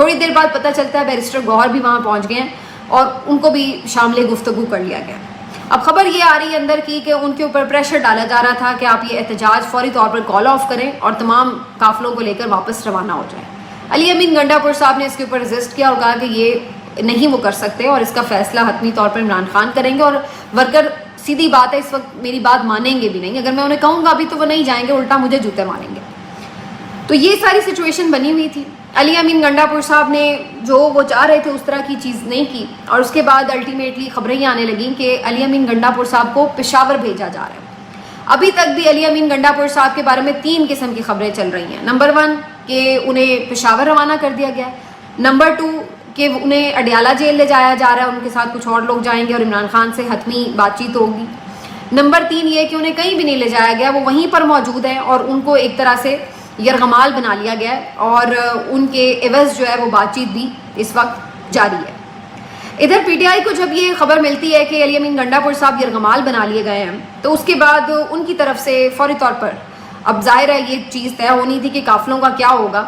تھوڑی دیر بعد پتہ چلتا ہے بیرسٹر گوہر بھی وہاں پہنچ گئے ہیں اور ان کو بھی شامل گفتگو کر لیا گیا. اب خبر یہ آ رہی ہے اندر کی کہ ان کے اوپر پریشر ڈالا جا رہا تھا کہ آپ یہ احتجاج فوری طور پر کال آف کریں اور تمام قافلوں کو لے کر واپس روانہ ہو جائیں. علی امین گنڈا پور صاحب نے اس کے اوپر ریزسٹ کیا اور کہا کہ یہ نہیں وہ کر سکتے اور اس کا فیصلہ حتمی طور پر عمران خان کریں گے, اور ورکر سیدھی بات ہے اس وقت میری بات مانیں گے بھی نہیں. اگر میں انہیں کہوں گا ابھی تو وہ نہیں جائیں گے, الٹا مجھے جوتے ماریں گے. تو یہ ساری سچویشن بنی ہوئی تھی. علی امین گنڈا پور صاحب نے جو وہ چاہ رہے تھے اس طرح کی چیز نہیں کی, اور اس کے بعد الٹیمیٹلی خبریں یہ آنے لگیں کہ علی امین گنڈا پور صاحب کو پشاور بھیجا جا رہا ہے. ابھی تک بھی علی امین گنڈا پور صاحب کے بارے میں 3 قسم کی خبریں چل رہی ہیں. نمبر 1 کہ انہیں پشاور روانہ کر دیا گیا. نمبر 2 کہ انہیں اڈیالہ جیل لے جایا جا رہا ہے, ان کے ساتھ کچھ اور لوگ جائیں گے اور عمران خان سے حتمی بات چیت ہوگی. نمبر 3 یہ کہ انہیں کہیں بھی نہیں لے جایا گیا, وہ وہیں پر موجود ہیں اور ان کو ایک طرح سے یرغمال بنا لیا گیا ہے, اور ان کے عوض جو ہے وہ بات چیت بھی اس وقت جاری ہے. ادھر پی ٹی آئی کو جب یہ خبر ملتی ہے کہ علی امین گنڈا پور صاحب یرغمال بنا لیے گئے ہیں, تو اس کے بعد ان کی طرف سے فوری طور پر, اب ظاہر ہے یہ چیز طے ہونی تھی کہ قافلوں کا کیا ہوگا,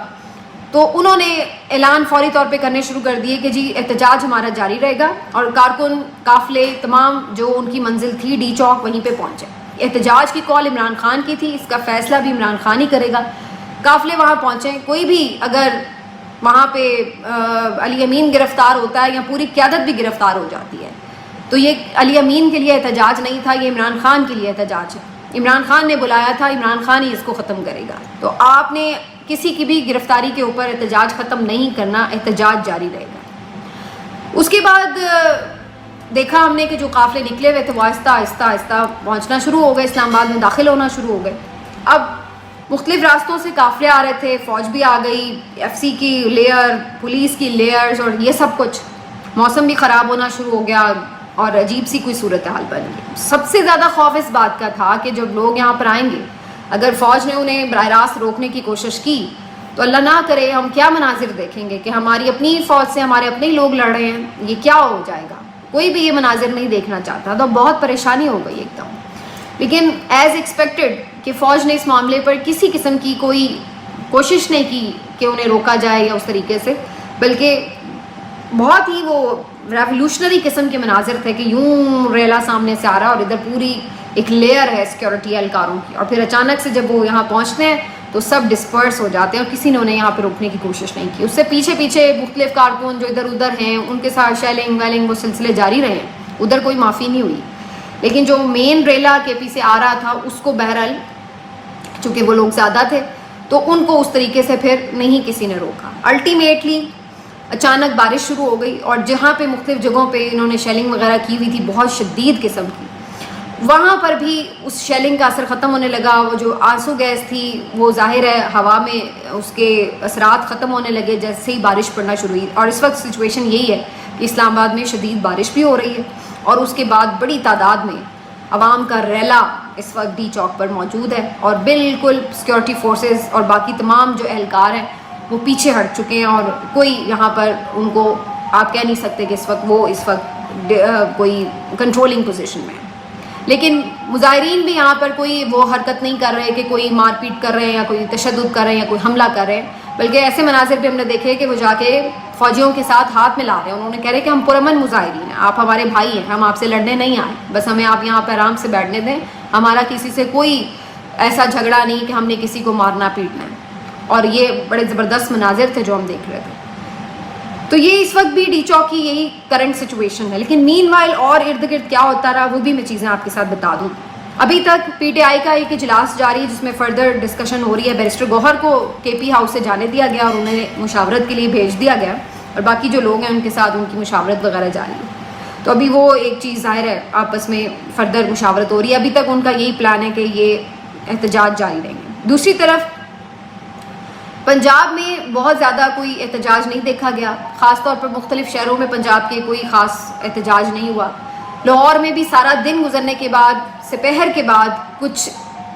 تو انہوں نے اعلان فوری طور پہ کرنے شروع کر دیے کہ جی احتجاج ہمارا جاری رہے گا, اور کارکن قافلے تمام جو ان کی منزل تھی ڈی چوک وہیں پہ پہنچے. احتجاج کی کال عمران خان کی تھی, اس کا فیصلہ بھی عمران خان ہی کرے گا. قافلے وہاں پہنچیں, کوئی بھی اگر وہاں پہ علی امین گرفتار ہوتا ہے یا پوری قیادت بھی گرفتار ہو جاتی ہے, تو یہ علی امین کے لیے احتجاج نہیں تھا, یہ عمران خان کے لیے احتجاج ہے. عمران خان نے بلایا تھا, عمران خان ہی اس کو ختم کرے گا. تو آپ نے کسی کی بھی گرفتاری کے اوپر احتجاج ختم نہیں کرنا, احتجاج جاری رہے گا. اس کے بعد دیکھا ہم نے کہ جو قافلے نکلے ہوئے تھے وہ آہستہ آہستہ آہستہ پہنچنا شروع ہو گئے, اسلام آباد میں داخل ہونا شروع ہو گئے. اب مختلف راستوں سے قافلے آ رہے تھے, فوج بھی آ گئی, ایف سی کی لیئر, پولیس کی لیئرز اور یہ سب کچھ. موسم بھی خراب ہونا شروع ہو گیا اور عجیب سی کوئی صورتحال بن گئی. سب سے زیادہ خوف اس بات کا تھا کہ جب لوگ یہاں پر آئیں گے, اگر فوج نے انہیں براہ راست روکنے کی کوشش کی تو اللہ نہ کرے ہم کیا مناظر دیکھیں گے کہ ہماری اپنی فوج سے ہمارے اپنے لوگ لڑ رہے ہیں, یہ کیا ہو جائے گا. کوئی بھی یہ مناظر نہیں دیکھنا چاہتا, تو بہت پریشانی ہو گئی ایک دم. لیکن ایز ایکسپیکٹڈ کہ فوج نے اس معاملے پر کسی قسم کی کوئی کوشش نہیں کی کہ انہیں روکا جائے یا اس طریقے سے, بلکہ بہت ہی وہ ریولیوشنری قسم کے مناظر تھے کہ یوں ریلا سامنے سے آ رہا اور ادھر پوری ایک لیئر ہے سیکورٹی اہلکاروں کی, اور پھر اچانک سے جب وہ یہاں پہنچتے ہیں تو سب ڈسپرس ہو جاتے ہیں اور کسی نے انہیں یہاں پہ روکنے کی کوشش نہیں کی. اس سے پیچھے پیچھے مختلف کارکن جو ادھر ادھر ہیں ان کے ساتھ شیلنگ ویلنگ وہ سلسلے جاری رہے ہیں, ادھر کوئی معافی نہیں ہوئی. لیکن جو مین ریلا کے پی سے آ رہا تھا اس کو بہرحال چونکہ وہ لوگ زیادہ تھے تو ان کو اس طریقے سے پھر نہیں کسی نے روکا. الٹیمیٹلی اچانک بارش شروع ہو گئی, اور جہاں پہ مختلف جگہوں پہ انہوں نے شیلنگ وغیرہ کی ہوئی تھی بہت شدید قسم کی, وہاں پر بھی اس شیلنگ کا اثر ختم ہونے لگا. وہ جو آنسو گیس تھی وہ ظاہر ہے ہوا میں اس کے اثرات ختم ہونے لگے جیسے ہی بارش پڑنا شروع ہوئی. اور اس وقت سچویشن یہی ہے کہ اسلام آباد میں شدید بارش بھی ہو رہی ہے, اور اس کے بعد بڑی تعداد میں عوام کا ریلا اس وقت ڈی چوک پر موجود ہے, اور بالکل سیکورٹی فورسز اور باقی تمام جو اہلکار ہیں وہ پیچھے ہٹ چکے ہیں, اور کوئی یہاں پر ان کو آپ کہہ نہیں سکتے کہ اس وقت کوئی کنٹرولنگ پوزیشن میں ہے. لیکن مظاہرین بھی یہاں پر کوئی وہ حرکت نہیں کر رہے کہ کوئی مار پیٹ کر رہے ہیں یا کوئی تشدد کر رہے ہیں یا کوئی حملہ کر رہے ہیں, بلکہ ایسے مناظر بھی ہم نے دیکھے کہ وہ جا کے فوجیوں کے ساتھ ہاتھ ملا رہے ہیں. انہوں نے کہہ رہے کہ ہم پرامن مظاہرین ہیں, آپ ہمارے بھائی ہیں, ہم آپ سے لڑنے نہیں آئے, بس ہمیں آپ یہاں پہ آرام سے بیٹھنے دیں, ہمارا کسی سے کوئی ایسا جھگڑا نہیں کہ ہم نے کسی کو مارنا پیٹنا ہے. اور یہ بڑے زبردست مناظر تھے جو ہم دیکھ رہے تھے. تو یہ اس وقت بھی ڈی چوک کی یہی کرنٹ سچویشن ہے. لیکن مین وائل اور ارد گرد کیا ہوتا رہا وہ بھی میں چیزیں آپ کے ساتھ بتا دوں. ابھی تک پی ٹی آئی کا ایک اجلاس جاری ہے جس میں فردر ڈسکشن ہو رہی ہے. بیرسٹر گوہر کو کے پی ہاؤس سے جانے دیا گیا اور انہیں مشاورت کے لیے بھیج دیا گیا, اور باقی جو لوگ ہیں ان کے ساتھ ان کی مشاورت وغیرہ جاری ہے. تو ابھی وہ ایک چیز ظاہر ہے آپس میں فردر مشاورت ہو رہی ہے. ابھی تک ان کا یہی پلان ہے کہ یہ احتجاج جاری رہیں گے. دوسری طرف پنجاب میں بہت زیادہ کوئی احتجاج نہیں دیکھا گیا, خاص طور پر مختلف شہروں میں پنجاب کے کوئی خاص احتجاج نہیں ہوا. لاہور میں بھی سارا دن گزرنے کے بعد سپہر کے بعد کچھ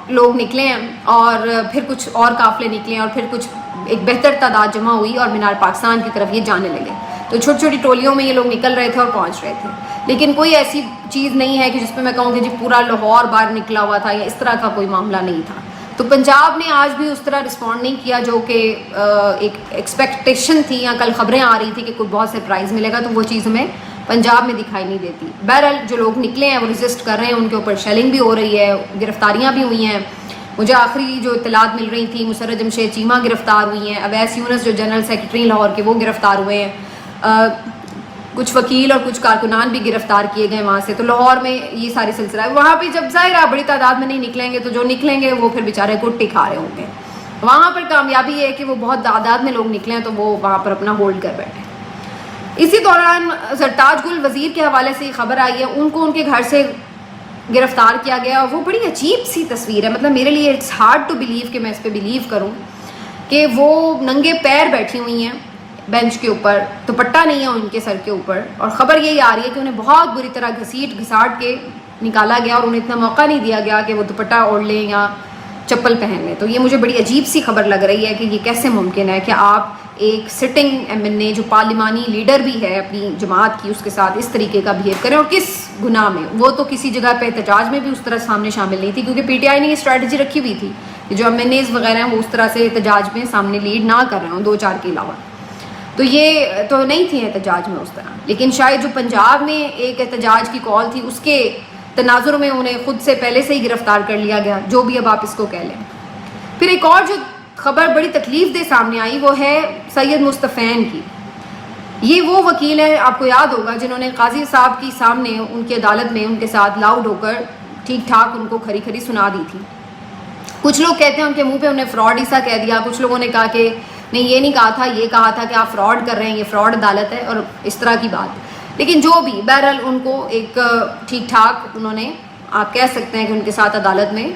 لوگ نکلے ہیں اور پھر کچھ اور قافلے نکلے ہیں اور پھر کچھ ایک بہتر تعداد جمع ہوئی اور مینار پاکستان کی طرف یہ جانے لگے. تو چھوٹی چھوٹی ٹولیوں میں یہ لوگ نکل رہے تھے اور پہنچ رہے تھے. لیکن کوئی ایسی چیز نہیں ہے کہ جس پہ میں کہوں کہ جی پورا لاہور باہر نکلا ہوا تھا یا اس طرح کا کوئی معاملہ نہیں تھا. تو پنجاب نے آج بھی اس طرح رسپونڈ نہیں کیا جو کہ ایک ایکسپیکٹیشن تھی، یا کل خبریں آ رہی تھی کہ کوئی بہت سرپرائز ملے گا، تو وہ چیز ہمیں پنجاب میں دکھائی نہیں دیتی. بہرحال جو لوگ نکلے ہیں وہ ریزسٹ کر رہے ہیں، ان کے اوپر شیلنگ بھی ہو رہی ہے، گرفتاریاں بھی ہوئی ہیں. مجھے آخری جو اطلاعات مل رہی تھیں، مسرت جمشید چیمہ گرفتار ہوئی ہیں، اویس یونس جو جنرل سیکرٹری لاہور کے وہ گرفتار ہوئے ہیں، کچھ وکیل اور کچھ کارکنان بھی گرفتار کیے گئے وہاں سے. تو لاہور میں یہ ساری سلسلہ ہے. وہاں پہ جب ظاہر ہے بڑی تعداد میں نہیں نکلیں گے تو جو نکلیں گے وہ پھر بیچارے کٹی کھا رہے ہوں گے. وہاں پر کامیابی ہے کہ وہ بہت تعداد میں لوگ نکلیں تو وہ وہاں پر اپنا ہولڈ کر بیٹھے. اسی دوران سرتاج گل وزیر کے حوالے سے خبر آئی ہے، ان کو ان کے گھر سے گرفتار کیا گیا، اور وہ بڑی عجیب سی تصویر ہے. مطلب میرے لیے اٹس ہارڈ ٹو بلیو کہ میں اس پہ بلیو کروں کہ وہ ننگے پیر بیٹھی ہوئی ہیں بینچ کے اوپر، دوپٹہ نہیں ہے ان کے سر کے اوپر، اور خبر یہی آ رہی ہے کہ انہیں بہت بری طرح گھسیٹ گھساٹ کے نکالا گیا اور انہیں اتنا موقع نہیں دیا گیا کہ وہ دوپٹہ اوڑھ لیں یا چپل پہن لیں. تو یہ مجھے بڑی عجیب سی خبر لگ رہی ہے کہ یہ کیسے ممکن ہے کہ آپ ایک سٹنگ ایم این اے جو پارلیمانی لیڈر بھی ہے اپنی جماعت کی، اس کے ساتھ اس طریقے کا بہیو کریں، اور کس گناہ میں. وہ تو کسی جگہ پہ احتجاج میں بھی اس طرح سامنے شامل نہیں تھی، کیونکہ پی ٹی آئی نے یہ اسٹریٹجی رکھی ہوئی تھی کہ جو ایم این ایز وغیرہ ہیں وہ اس طرح سے احتجاج میں سامنے لیڈ نہ کر رہے ہوں 2-4 کے علاوہ. تو یہ تو نہیں تھی احتجاج میں اس طرح، لیکن شاید جو پنجاب میں ایک احتجاج کی کال تھی اس کے تناظر میں انہیں خود سے پہلے سے ہی گرفتار کر لیا گیا، جو بھی اب آپ اس کو کہہ لیں. پھر ایک اور جو خبر بڑی تکلیف دہ سامنے آئی وہ ہے سید مصطفین کی. یہ وہ وکیل ہیں، آپ کو یاد ہوگا، جنہوں نے قاضی صاحب کی سامنے ان کی عدالت میں ان کے ساتھ لاؤڈ ہو کر ٹھیک ٹھاک ان کو کھری کھری سنا دی تھی. کچھ لوگ کہتے ہیں ان کے منہ پہ انہیں فراڈ ایسا کہہ دیا، کچھ لوگوں نے کہا کہ نہیں یہ نہیں کہا تھا، یہ کہا تھا کہ آپ فراڈ کر رہے ہیں، یہ فراڈ عدالت ہے، اور اس طرح کی بات. لیکن جو بھی بہرحال ان کو ایک ٹھیک ٹھاک انہوں نے، آپ کہہ سکتے ہیں کہ ان کے ساتھ عدالت میں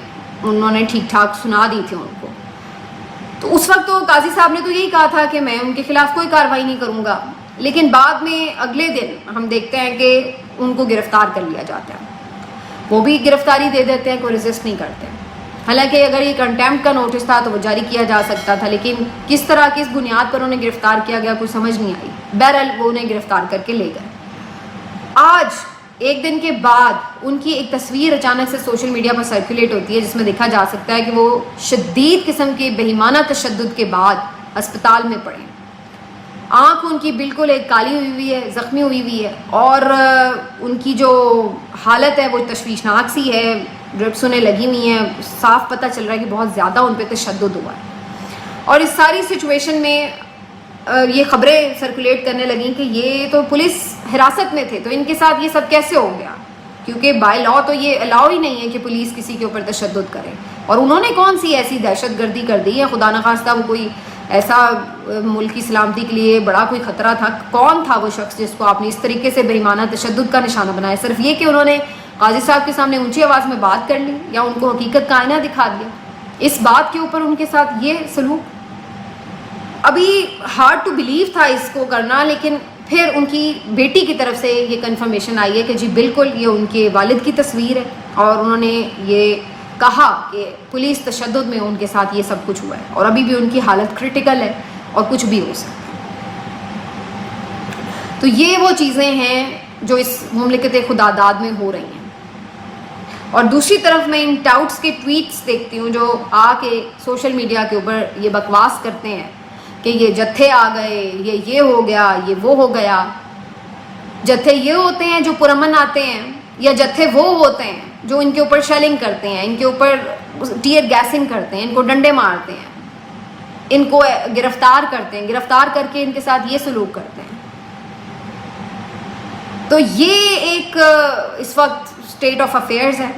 انہوں نے ٹھیک ٹھاک سنا دی تھی ان کو. تو اس وقت تو قاضی صاحب نے تو یہی کہا تھا کہ میں ان کے خلاف کوئی کارروائی نہیں کروں گا، لیکن بعد میں اگلے دن ہم دیکھتے ہیں کہ ان کو گرفتار کر لیا جاتا ہے. وہ بھی گرفتاری دے دیتے ہیں، کوئی ریزسٹ نہیں کرتے. حالانکہ اگر یہ کنٹیمپٹ کا نوٹس تھا تو وہ جاری کیا جا سکتا تھا، لیکن کس طرح کس بنیاد پر انہیں گرفتار کیا گیا کوئی سمجھ نہیں آئی. بہرحال وہ انہیں گرفتار کر کے لے گئے. آج ایک دن کے بعد ان کی ایک تصویر اچانک سے سوشل میڈیا پر سرکولیٹ ہوتی ہے جس میں دیکھا جا سکتا ہے کہ وہ شدید قسم کے بہیمانہ تشدد کے بعد اسپتال میں پڑے. آنکھ ان کی بالکل ایک کالی ہوئی ہوئی ہے، زخمی ہوئی ہوئی ہے، اور ان کی جو حالت ہے وہ تشویشناک سی ہے. ڈرپس انہیں لگی ہوئی ہیں، صاف پتہ چل رہا ہے کہ بہت زیادہ ان پہ تشدد ہوا ہے. اور اس ساری سچویشن میں یہ خبریں سرکولیٹ کرنے لگیں کہ یہ تو پولیس حراست میں تھے، تو ان کے ساتھ یہ سب کیسے ہو گیا، کیونکہ بائی لا تو یہ الاؤ ہی نہیں ہے کہ پولیس کسی کے اوپر تشدد کرے. اور انہوں نے کون سی ایسی دہشت گردی کر دی ہے، خدا نخواستہ وہ کوئی ایسا ملک کی سلامتی کے لیے بڑا کوئی خطرہ تھا؟ کون تھا وہ شخص جس کو آپ نے اس طریقے سے بےایمانہ تشدد کا نشانہ بنایا؟ صرف یہ کہ انہوں نے قاضی صاحب کے سامنے اونچی آواز میں بات کر لی یا ان کو حقیقت کا آئینہ دکھا دیا، اس بات کے اوپر ان کے ساتھ یہ سلوک. ابھی ہارڈ ٹو بلیو تھا اس کو کرنا، لیکن پھر ان کی بیٹی کی طرف سے یہ کنفرمیشن آئی ہے کہ جی بالکل یہ ان کے والد کی تصویر ہے، اور انہوں نے یہ کہا کہ پولیس تشدد میں ان کے ساتھ یہ سب کچھ ہوا ہے، اور ابھی بھی ان کی حالت کریٹیکل ہے اور کچھ بھی ہو سکتا ہے. تو یہ وہ چیزیں ہیں جو اس مملکت خدا داد میں ہو رہی ہیں. اور دوسری طرف میں ان ٹاؤٹس کے ٹویٹس دیکھتی ہوں جو آ کے سوشل میڈیا کے اوپر یہ بکواس کرتے ہیں کہ یہ جتھے آ گئے، یہ ہو گیا، یہ وہ ہو گیا. جتھے یہ ہوتے ہیں جو پرامن آتے ہیں، یا جتھے وہ ہوتے ہیں جو ان کے اوپر شیلنگ کرتے ہیں، ان کے اوپر ٹیئر گیسنگ کرتے ہیں، ان کو ڈنڈے مارتے ہیں، ان کو گرفتار کرتے ہیں، گرفتار کر کے ان کے ساتھ یہ سلوک کرتے ہیں. تو یہ ایک اس وقت اسٹیٹ آف افیئرز ہے.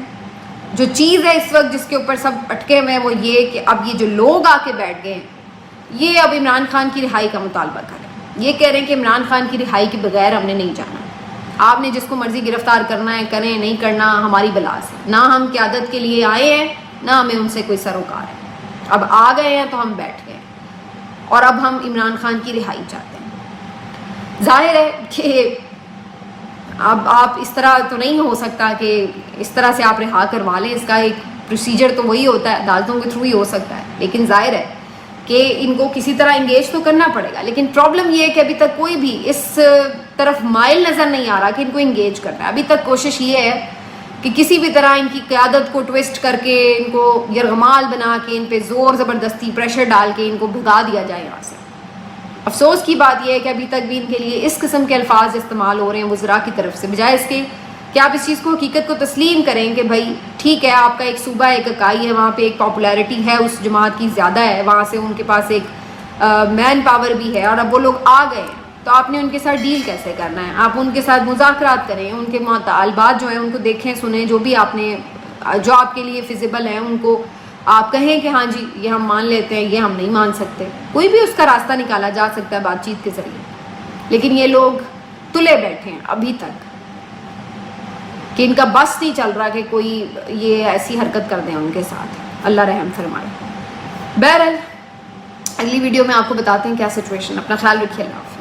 جو چیز ہے اس وقت جس کے اوپر سب اٹکے ہوئے ہیں وہ یہ کہ اب یہ جو لوگ آ کے بیٹھ گئے ہیں یہ اب عمران خان کی رہائی کا مطالبہ کریں. یہ کہہ رہے ہیں کہ عمران خان کی رہائی کے بغیر ہم نے نہیں جانا، آپ نے جس کو مرضی گرفتار کرنا ہے کریں، نہیں کرنا ہماری بلا سے. نہ ہم قیادت کے لیے آئے ہیں، نہ ہمیں ان سے کوئی سروکار ہے. اب آ گئے ہیں تو ہم بیٹھ گئے، اور اب ہم عمران خان کی رہائی چاہتے ہیں. ظاہر ہے کہ اب آپ اس طرح تو نہیں ہو سکتا کہ اس طرح سے آپ رہا کروا لیں. اس کا ایک پروسیجر تو وہی ہوتا ہے، عدالتوں کے تھرو ہی ہو سکتا ہے. لیکن ظاہر ہے کہ ان کو کسی طرح انگیج تو کرنا پڑے گا. لیکن پرابلم یہ ہے کہ ابھی تک کوئی بھی اس طرف مائل نظر نہیں آ رہا کہ ان کو انگیج کرنا ہے. ابھی تک کوشش یہ ہے کہ کسی بھی طرح ان کی قیادت کو ٹوسٹ کر کے، ان کو یرغمال بنا کے، ان پہ زور زبردستی پریشر ڈال کے ان کو بھگا دیا جائے یہاں سے۔ افسوس کی بات یہ ہے کہ ابھی تک بھی ان کے لیے اس قسم کے الفاظ استعمال ہو رہے ہیں وزراء کی طرف سے، بجائے اس کے کہ آپ اس چیز کو، حقیقت کو تسلیم کریں کہ بھائی ٹھیک ہے، آپ کا ایک صوبہ، ایک اکائی ہے، وہاں پہ ایک پاپولیرٹی ہے اس جماعت کی زیادہ ہے، وہاں سے ان کے پاس ایک مین پاور بھی ہے، اور اب وہ لوگ آ گئے ہیں، تو آپ نے ان کے ساتھ ڈیل کیسے کرنا ہے؟ آپ ان کے ساتھ مذاکرات کریں، ان کے مطالبات جو ہیں ان کو دیکھیں، سنیں، جو بھی آپ نے، جو آپ کے لیے فیزیبل ہیں ان کو آپ کہیں کہ ہاں جی یہ ہم مان لیتے ہیں، یہ ہم نہیں مان سکتے۔ کوئی بھی اس کا راستہ نکالا جا سکتا ہے بات چیت کے ذریعے، لیکن یہ لوگ تلے بیٹھے ہیں ابھی تک کہ ان کا بس نہیں چل رہا کہ کوئی یہ ایسی حرکت کر دیں ان کے ساتھ۔ اللہ رحم فرمائے۔ بہرحال اگلی ویڈیو میں آپ کو بتاتے ہیں کیا سچویشن۔ اپنا خیال رکھیے، اللہ حافظ۔